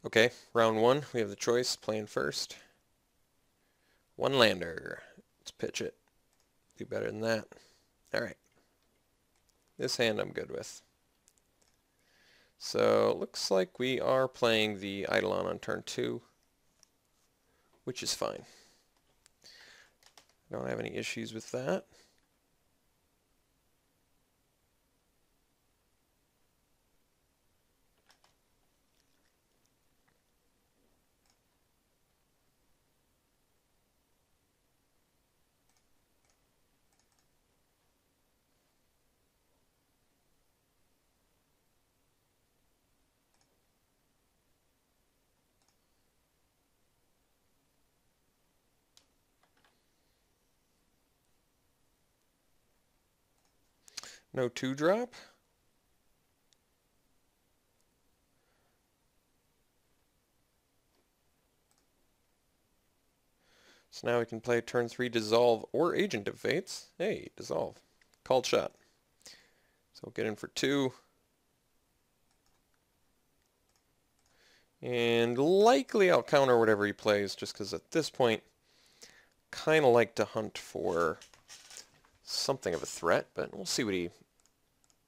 Okay, round one, we have the choice, playing first. One lander. Let's pitch it. Do better than that. Alright. This hand I'm good with. So, looks like we are playing the Eidolon on turn 2, which is fine. Don't have any issues with that. No 2-drop. So now we can play turn 3 Dissolve or Agent of Fates. Hey, Dissolve. Called shot. So we'll get in for 2. And likely I'll counter whatever he plays, just because at this point, kind of like to hunt for something of a threat, but we'll see what he...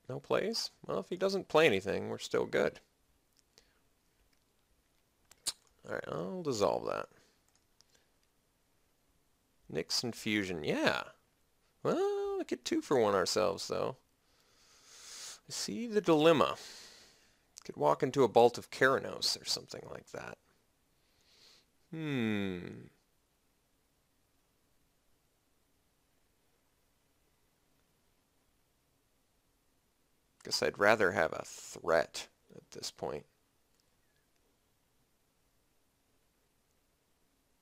No plays? Well, if he doesn't play anything, we're still good. Alright, I'll dissolve that. Nyx Infusion, yeah. Well, we get 2 for 1 ourselves, though. I see the dilemma. Could walk into a Bolt of Keranos or something like that. Guess I'd rather have a threat at this point.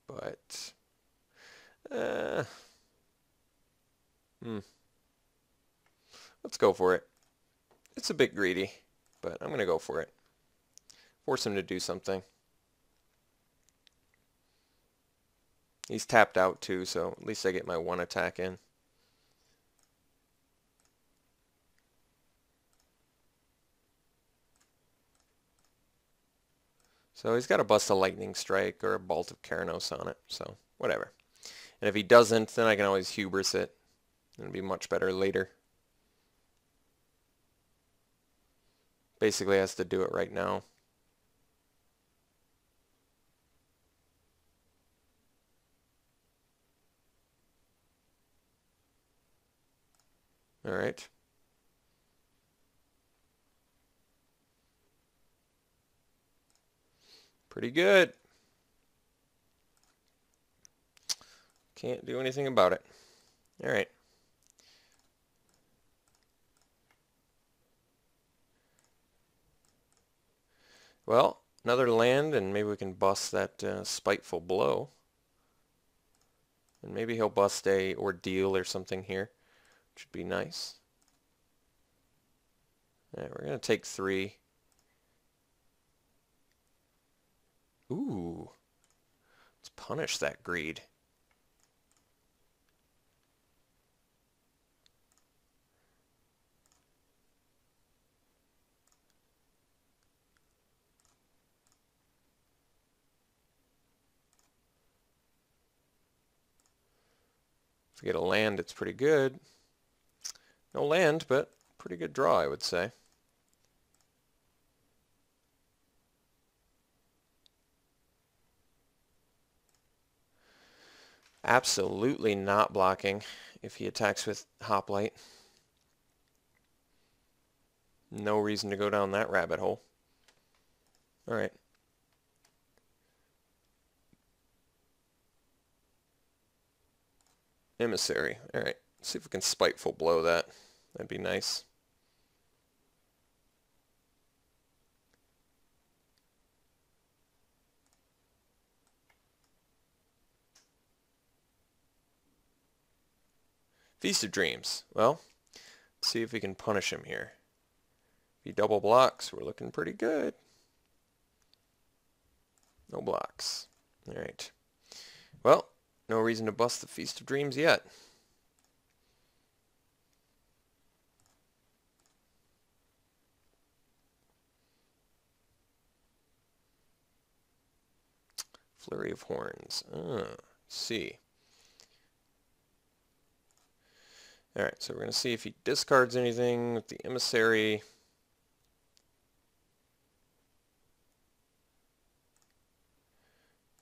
But... let's go for it. It's a bit greedy, but I'm going to go for it. Force him to do something. He's tapped out too, so at least I get my 1 attack in. So he's got to bust a Lightning Strike or a Bolt of Keranos on it, so whatever. And if he doesn't, then I can always hubris it. It'll be much better later. Basically has to do it right now. Alright. Pretty good. Can't do anything about it. Alright. Well, another land, and maybe we can bust that Spiteful Blow. And maybe he'll bust a Ordeal or something here, which would be nice. Alright, we're going to take 3. Ooh. Let's punish that greed. If we get a land, it's pretty good. No land, but pretty good draw, I would say. Absolutely not blocking if he attacks with Hoplite. No reason to go down that rabbit hole. Alright. Emissary. Alright. See if we can Spiteful Blow that. That'd be nice. Feast of Dreams. Well, let's see if we can punish him here. If he double blocks, we're looking pretty good. No blocks. Alright. Well, no reason to bust the Feast of Dreams yet. Flurry of Horns. See. Alright, so we're going to see if he discards anything with the Emissary.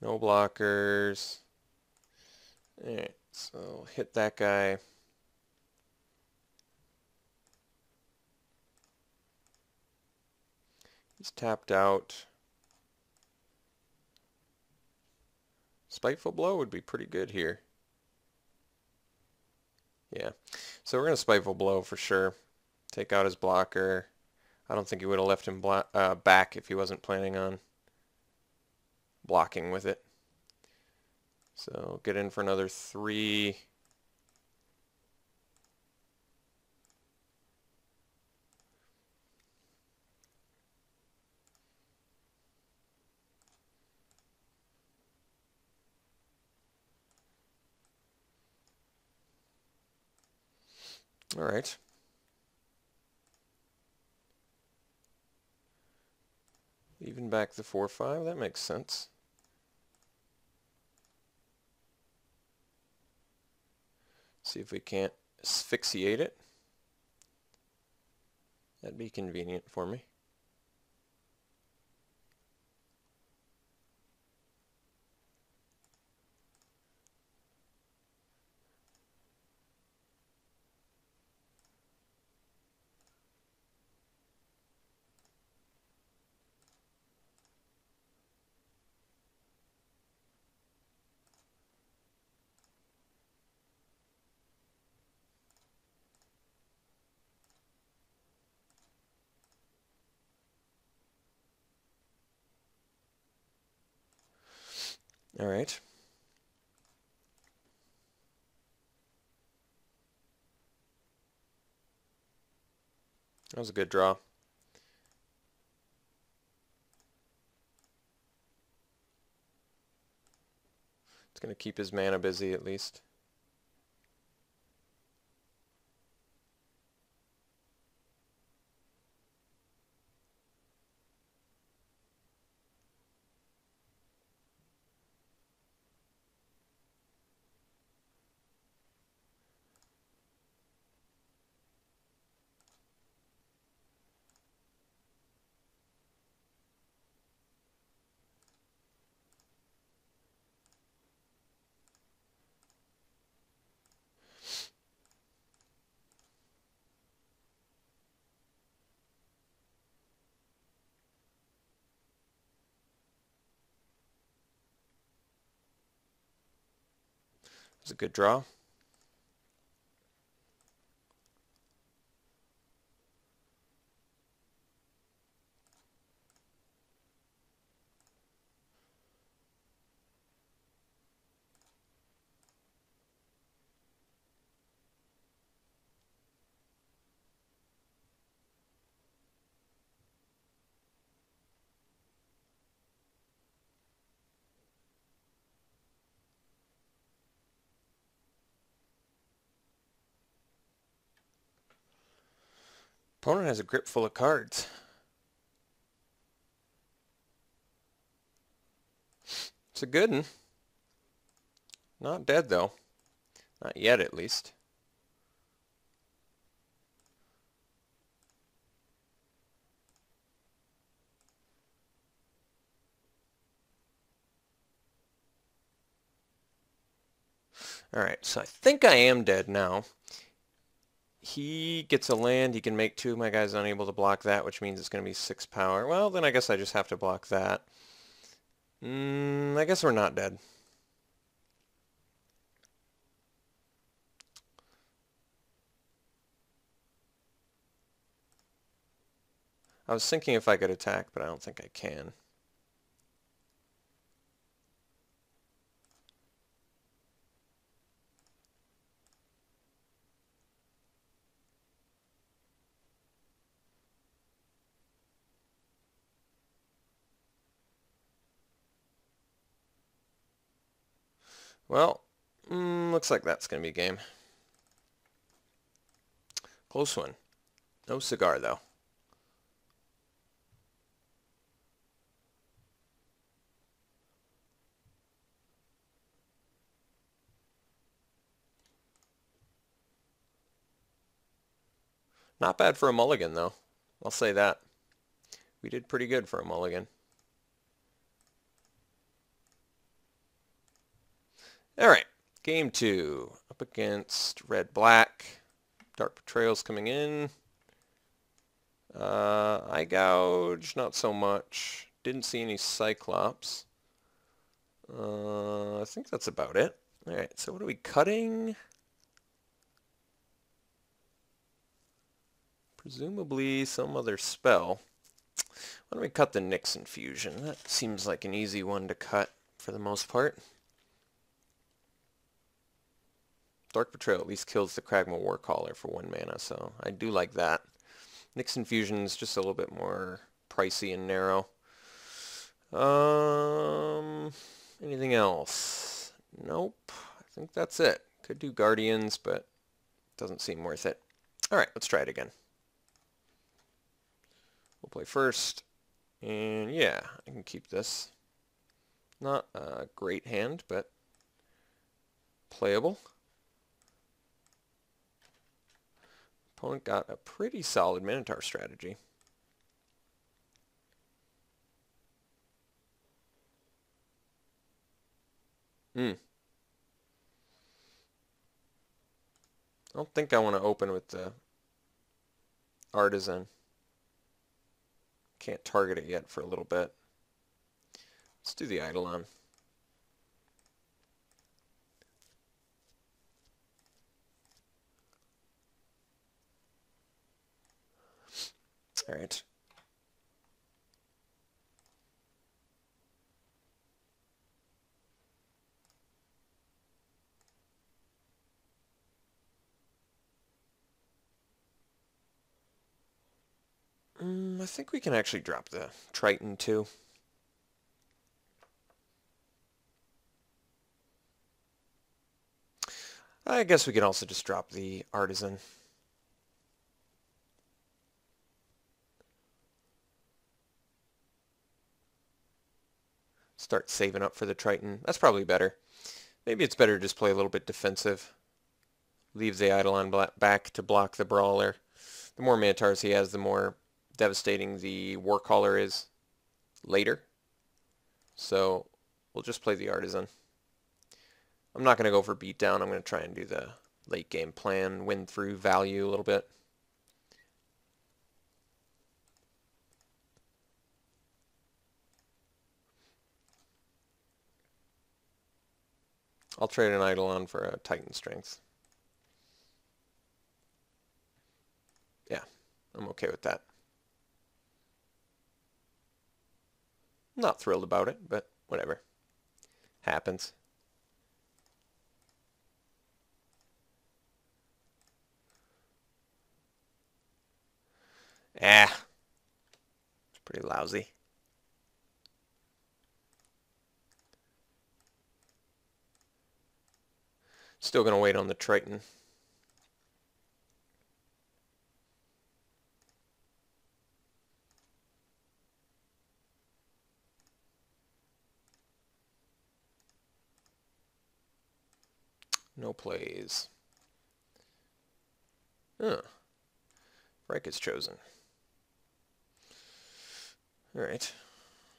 No blockers. Alright, so hit that guy. He's tapped out. Spiteful Blow would be pretty good here. Yeah, so we're going to Spiteful Blow for sure. Take out his blocker. I don't think he would have left him back if he wasn't planning on blocking with it. So get in for another 3. All right. Even back the 4/5, that makes sense. See if we can't asphyxiate it. That'd be convenient for me. All right. That was a good draw. It's going to keep his mana busy at least. It's a good draw. Opponent has a grip full of cards. It's a good one. Not dead though. Not yet at least. Alright, so I think I am dead now. He gets a land, he can make 2 of my guys unable to block that, which means it's going to be 6 power. Well, then I guess I just have to block that. I guess we're not dead. I was thinking if I could attack, but I don't think I can. Well, looks like that's going to be game. Close one. No cigar, though. Not bad for a mulligan, though. I'll say that. We did pretty good for a mulligan. All right, game 2. Up against red-black. Dark Betrayal's coming in. Eye Gouge, not so much. Didn't see any Cyclops. I think that's about it. All right, so what are we cutting? Presumably some other spell. Why don't we cut the Nyx Infusion? That seems like an easy one to cut for the most part. Dark Betrayal at least kills the Kragma Warcaller for 1 mana, so I do like that. Nyx Infusion is just a little bit more pricey and narrow. Anything else? Nope. I think that's it. Could do Guardians, but doesn't seem worth it. All right, let's try it again. We'll play first. And yeah, I can keep this. Not a great hand, but playable. Opponent got a pretty solid Minotaur strategy. I don't think I want to open with the Artisan. Can't target it yet for a little bit. Let's do the Eidolon. All right. I think we can actually drop the Triton too. I guess we can also just drop the Artisan. Start saving up for the Triton. That's probably better. Maybe it's better to just play a little bit defensive. Leave the Eidolon back to block the Brawler. The more Minotaurs he has, the more devastating the Warcaller is later. So we'll just play the Artisan. I'm not going to go for beatdown. I'm going to try and do the late game plan, win through value a little bit. I'll trade an Eidolon for a Titan Strength. Yeah, I'm okay with that. Not thrilled about it, but whatever. Happens. It's pretty lousy. Still going to wait on the Triton. No plays. Frank is chosen. Alright.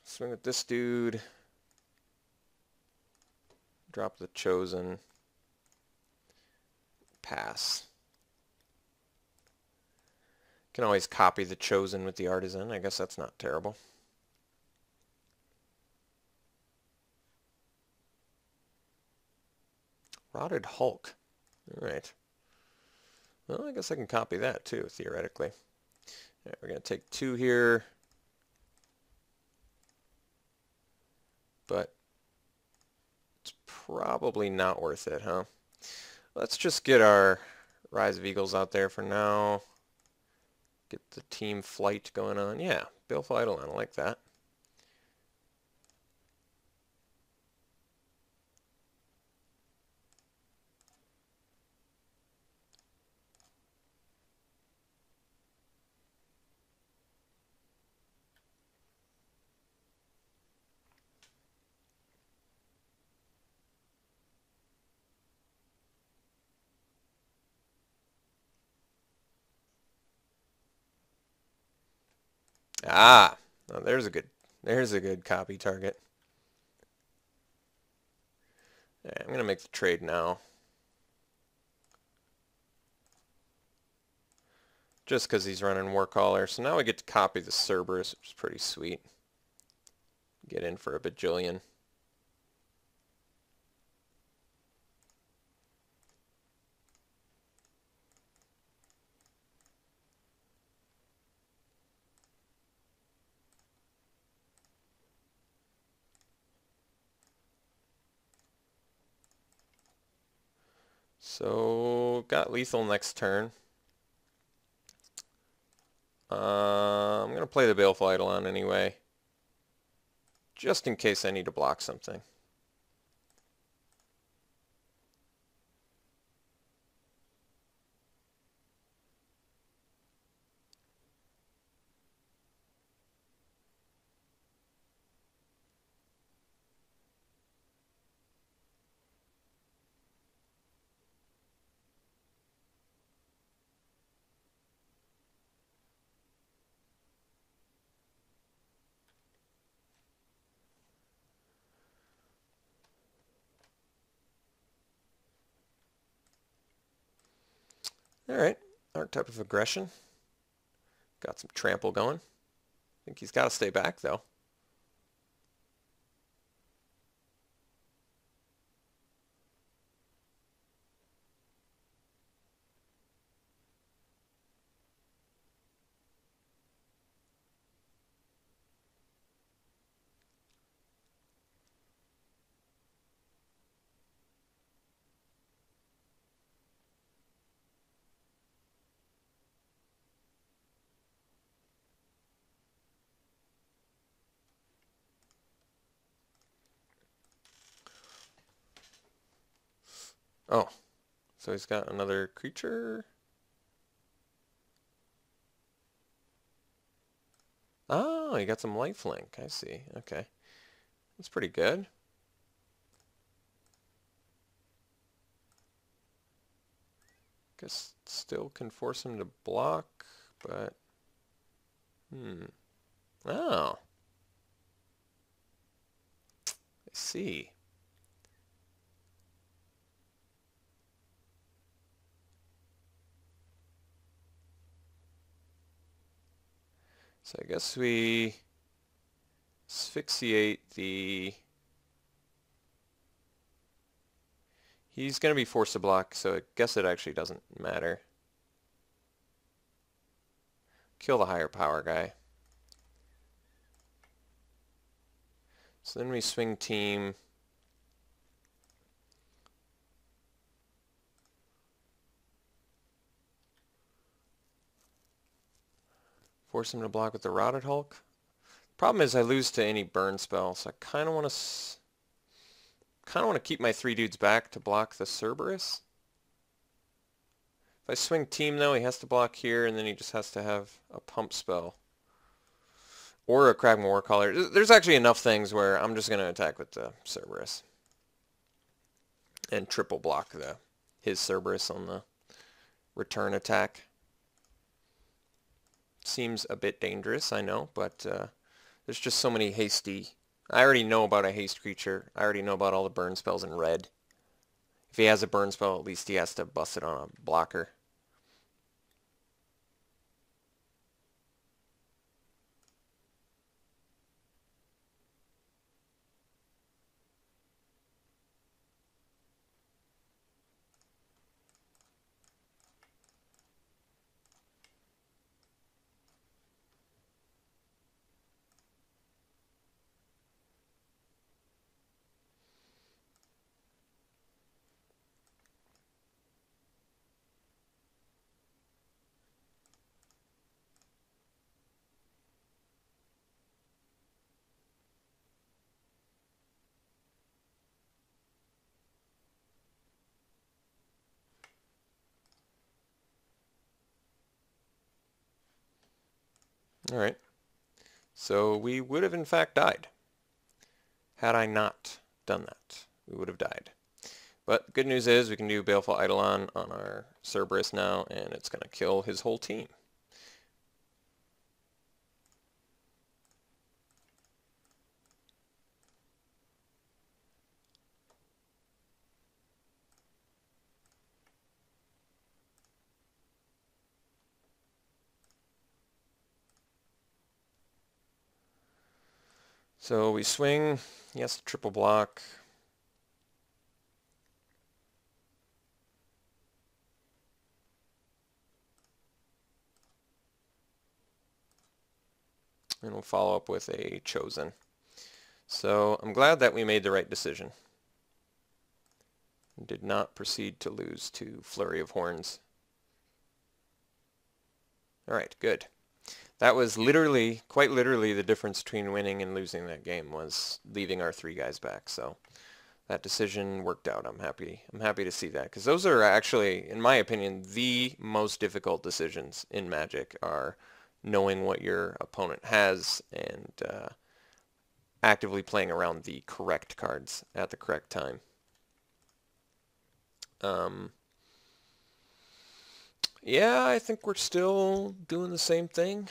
Swing with this dude. Drop the chosen. Pass. Can always copy the chosen with the Artisan. I guess that's not terrible. Rotted Hulk. Alright. Well, I guess I can copy that too, theoretically. All right, we're going to take 2 here. But it's probably not worth it, huh? Let's just get our Rise of Eagles out there for now. Get the team flight going on. Yeah, Baleful Eidolon, I like that. Ah, oh, there's a good copy target. Yeah, I'm gonna make the trade now. Just because he's running Warcaller. So now we get to copy the Cerberus, which is pretty sweet. Get in for a bajillion. So, got lethal next turn. I'm going to play the Baleful Eidolon anyway, just in case I need to block something. Alright, archetype of aggression. Got some trample going. I think he's got to stay back though. Oh, so he's got another creature. Oh, he got some lifelink. I see. Okay. That's pretty good. Guess still can force him to block, but... Oh. I see. So I guess we asphyxiate the... He's going to be forced to block, so I guess it actually doesn't matter. Kill the higher power guy. So then we swing team. Force him to block with the Rotted Hulk. Problem is I lose to any burn spell, so I kind of want to keep my 3 dudes back to block the Cerberus. If I swing team though, he has to block here, and then he just has to have a pump spell. Or a Kragma Warcaller. There's actually enough things where I'm just going to attack with the Cerberus. And triple block his Cerberus on the return attack. Seems a bit dangerous, I know, but there's just so many hasty... I already know about a haste creature. I already know about all the burn spells in red. If he has a burn spell, at least he has to bust it on a blocker. Alright. So we would have in fact died. Had I not done that, we would have died. But the good news is we can do Baleful Eidolon on our Cerberus now, and it's going to kill his whole team. So we swing. Yes, triple block. And we'll follow up with a chosen. So I'm glad that we made the right decision. Did not proceed to lose to Flurry of Horns. Alright, good. That was literally, quite literally, the difference between winning and losing that game was leaving our 3 guys back. So that decision worked out. I'm happy to see that, because those are actually, in my opinion, the most difficult decisions in Magic, are knowing what your opponent has and actively playing around the correct cards at the correct time. Yeah, I think we're still doing the same thing.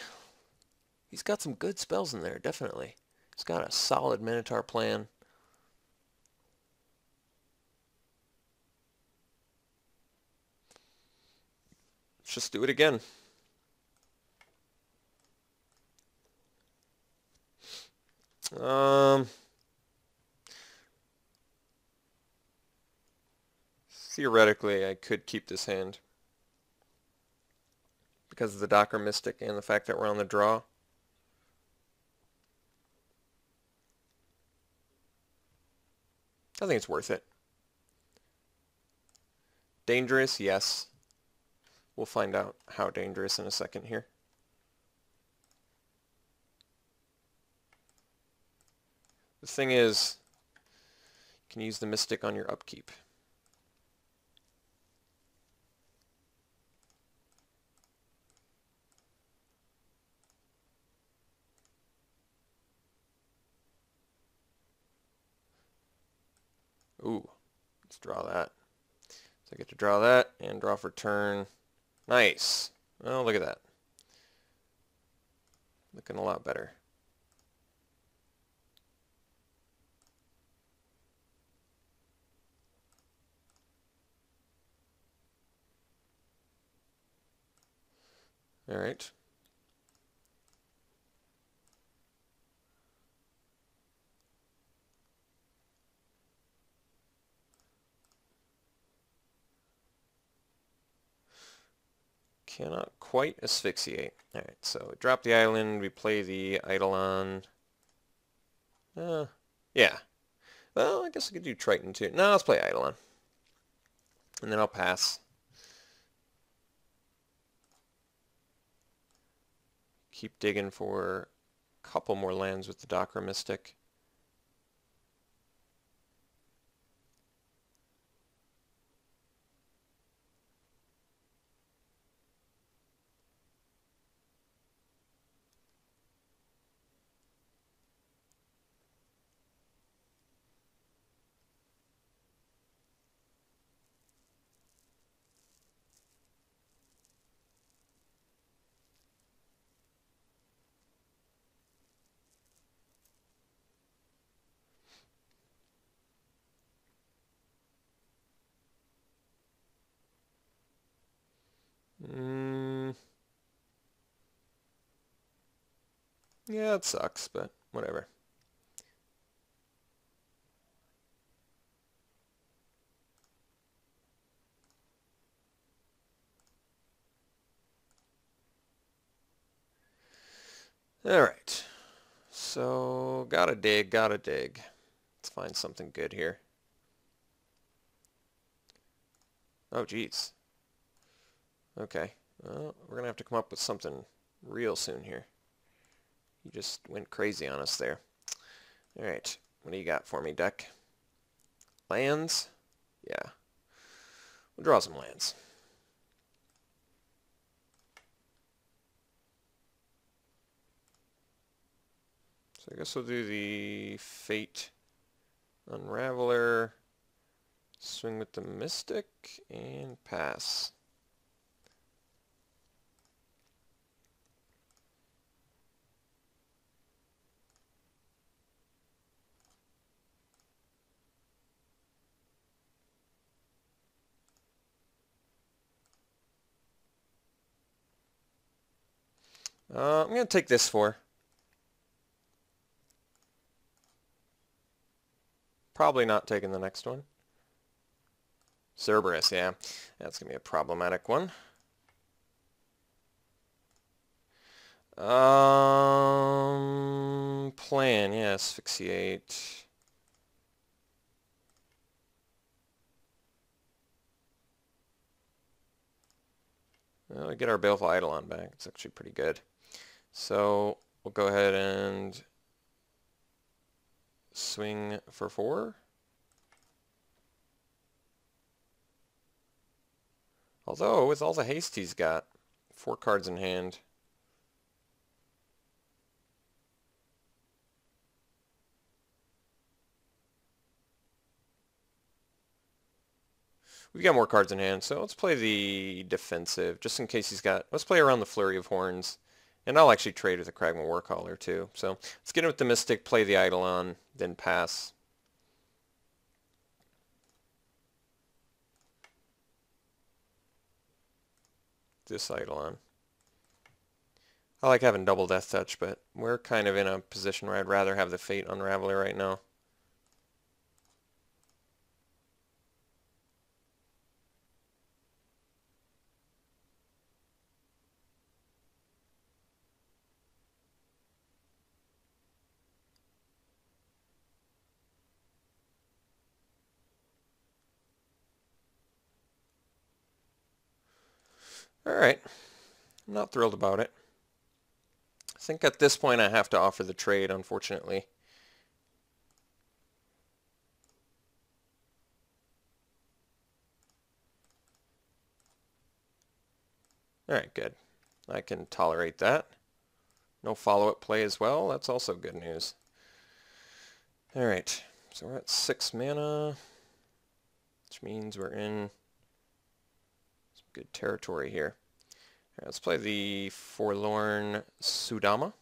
He's got some good spells in there, definitely. He's got a solid Minotaur plan. Let's just do it again. Theoretically, I could keep this hand because of the Docker Mystic and the fact that we're on the draw. I think it's worth it. Dangerous, yes. We'll find out how dangerous in a second here. The thing is, you can use the Mystic on your upkeep. Ooh, let's draw that. So I get to draw that and draw for turn. Nice. Oh, look at that. Looking a lot better. All right. Cannot quite asphyxiate. All right, so we drop the island. We play the Eidolon. Yeah. Well, I guess I could do Triton too. No, let's play Eidolon. And then I'll pass. Keep digging for a couple more lands with the Docker Mystic. Yeah, it sucks, but whatever. All right. So, gotta dig. Let's find something good here. Oh, geez. Okay. Well, we're gonna have to come up with something real soon here. You just went crazy on us there. All right. What do you got for me, deck? Lands? Yeah. We'll draw some lands. So I guess we'll do the Fate Unraveler, swing with the Mystic, and pass. I'm going to take this 4. Probably not taking the next one. Cerberus, yeah. That's going to be a problematic one. Plan, yeah, asphyxiate. Well, we get our Baleful Eidolon back. It's actually pretty good. So we'll go ahead and swing for 4. Although, with all the haste he's got, 4 cards in hand. We've got more cards in hand, so let's play the defensive, just in case he's got... Let's play around the Flurry of Horns, and I'll actually trade with the Kragma Warcaller too. So let's get in with the Mystic, play the Eidolon, then pass. This Eidolon. I like having double Death Touch, but we're kind of in a position where I'd rather have the Fate Unraveler right now. Alright, I'm not thrilled about it. I think at this point I have to offer the trade, unfortunately. Alright, good. I can tolerate that. No follow-up play as well, that's also good news. Alright, so we're at 6 mana, which means we're in some good territory here. Alright, let's play the Forlorn Sudama.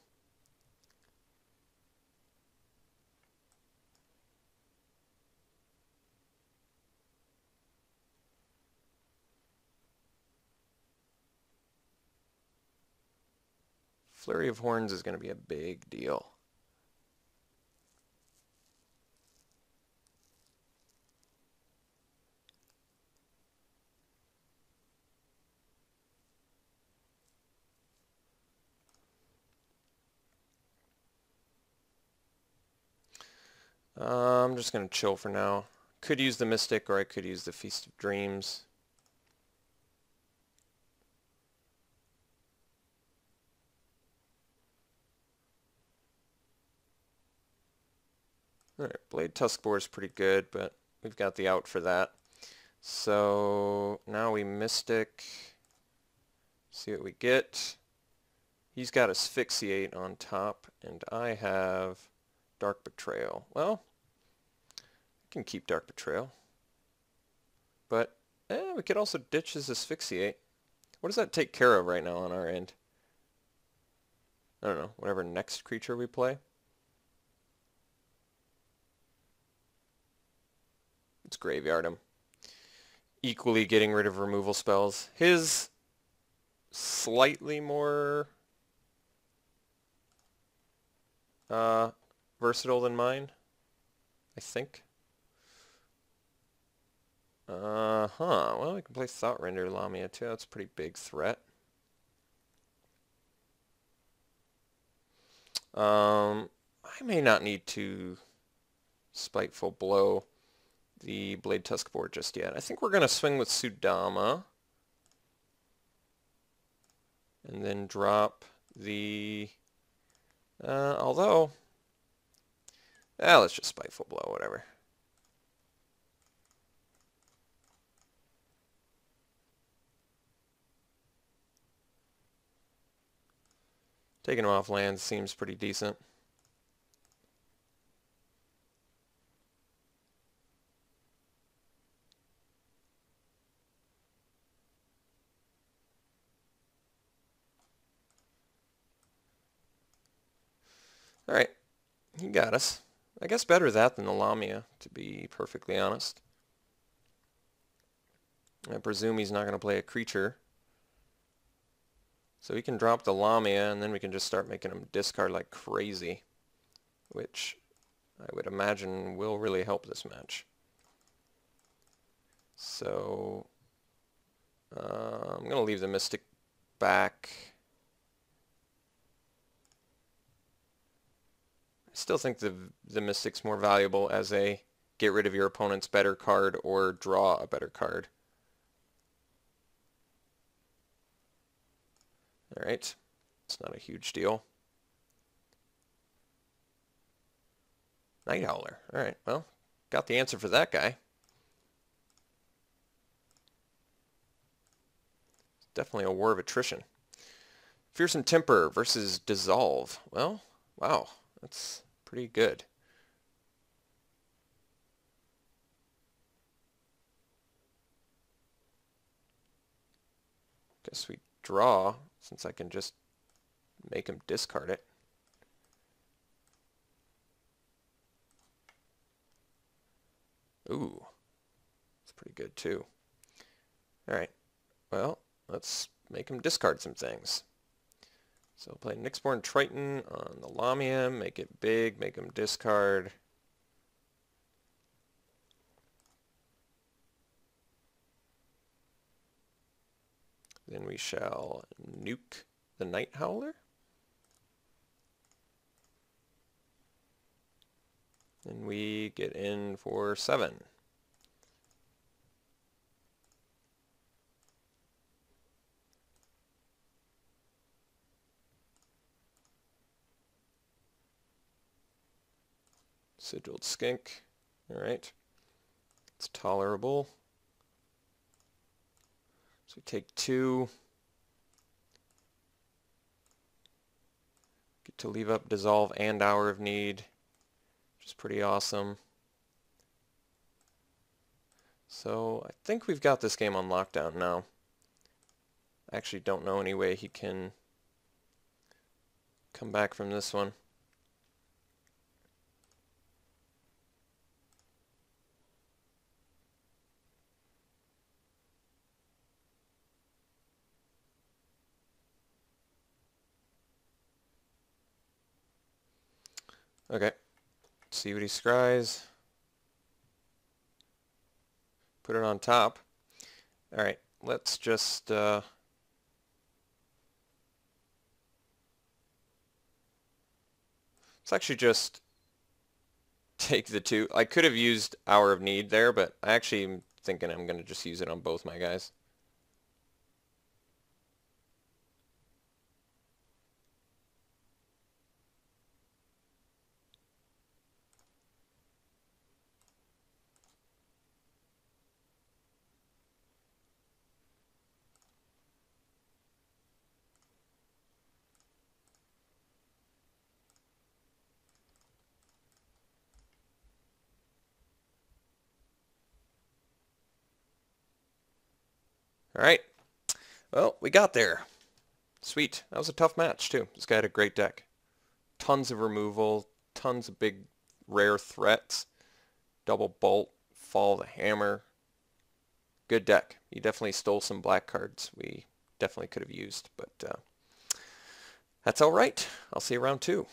Flurry of Horns is going to be a big deal. I'm just going to chill for now. Could use the Mystic, or I could use the Feast of Dreams. Alright, Blade Tuskboar is pretty good, but we've got the out for that. So now we Mystic. See what we get. He's got Asphyxiate on top, and I have Dark Betrayal. Well, I can keep Dark Betrayal. But we could also ditch his Asphyxiate. What does that take care of right now on our end? I don't know, whatever next creature we play. Let's graveyard him. Equally getting rid of removal spells. His slightly more versatile than mine, I think. Well, we can play Thought Render Lamia too. That's a pretty big threat. I may not need to Spiteful Blow the Blade Tuskboar just yet. I think we're going to swing with Sudama. And then drop the... although... let's just Spiteful Blow, whatever. Taking him off land seems pretty decent. Alright, he got us. I guess better that than the Lamia, to be perfectly honest. I presume he's not going to play a creature. So he can drop the Lamia, and then we can just start making him discard like crazy. Which I would imagine will really help this match. So I'm going to leave the Mystic back. I still think the Mystic's more valuable as a get rid of your opponent's better card or draw a better card. Alright, it's not a huge deal. Night Howler. Alright, well, got the answer for that guy. It's definitely a war of attrition. Fearsome Temper versus Dissolve. Well, wow, that's pretty good. Guess we draw, since I can just make him discard it. Ooh, that's pretty good too. Alright, well, let's make him discard some things. So play Nyxborn Triton on the Lamia, make it big, make him discard. Then we shall nuke the Night Howler. And we get in for 7. Sigilled Skink. Alright. It's tolerable. So we take 2. Get to leave up Dissolve and Hour of Need, which is pretty awesome. So I think we've got this game on lockdown now. I actually don't know any way he can come back from this one. Okay, let's see what he scries. Put it on top. Alright, let's just let's actually just take the 2. I could have used Hour of Need there, but I actually am thinking I'm going to just use it on both my guys. Alright, well, we got there. Sweet. That was a tough match, too. This guy had a great deck. Tons of removal, tons of big, rare threats. Double Bolt, Fall the Hammer. Good deck. He definitely stole some black cards we definitely could have used, but that's alright. I'll see you round 2.